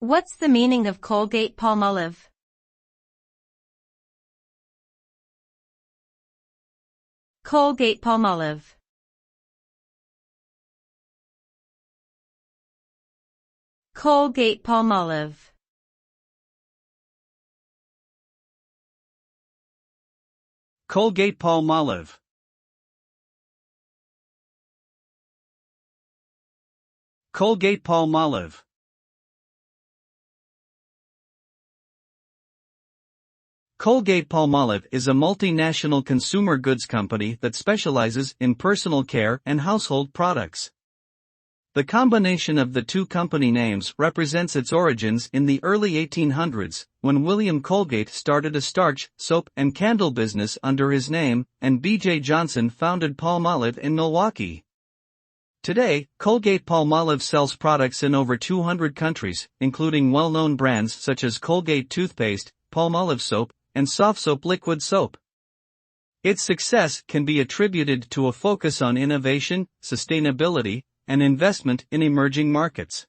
What's the meaning of Colgate-Palmolive? Colgate-Palmolive. Colgate-Palmolive. Colgate-Palmolive. Colgate-Palmolive. Colgate-Palmolive is a multinational consumer goods company that specializes in personal care and household products. The combination of the two company names represents its origins in the early 1800s, when William Colgate started a starch, soap, and candle business under his name, and B.J. Johnson founded Palmolive in Milwaukee. Today, Colgate-Palmolive sells products in over 200 countries, including well-known brands such as Colgate toothpaste, Palmolive soap, and Softsoap liquid soap. Its success can be attributed to a focus on innovation, sustainability, and investment in emerging markets.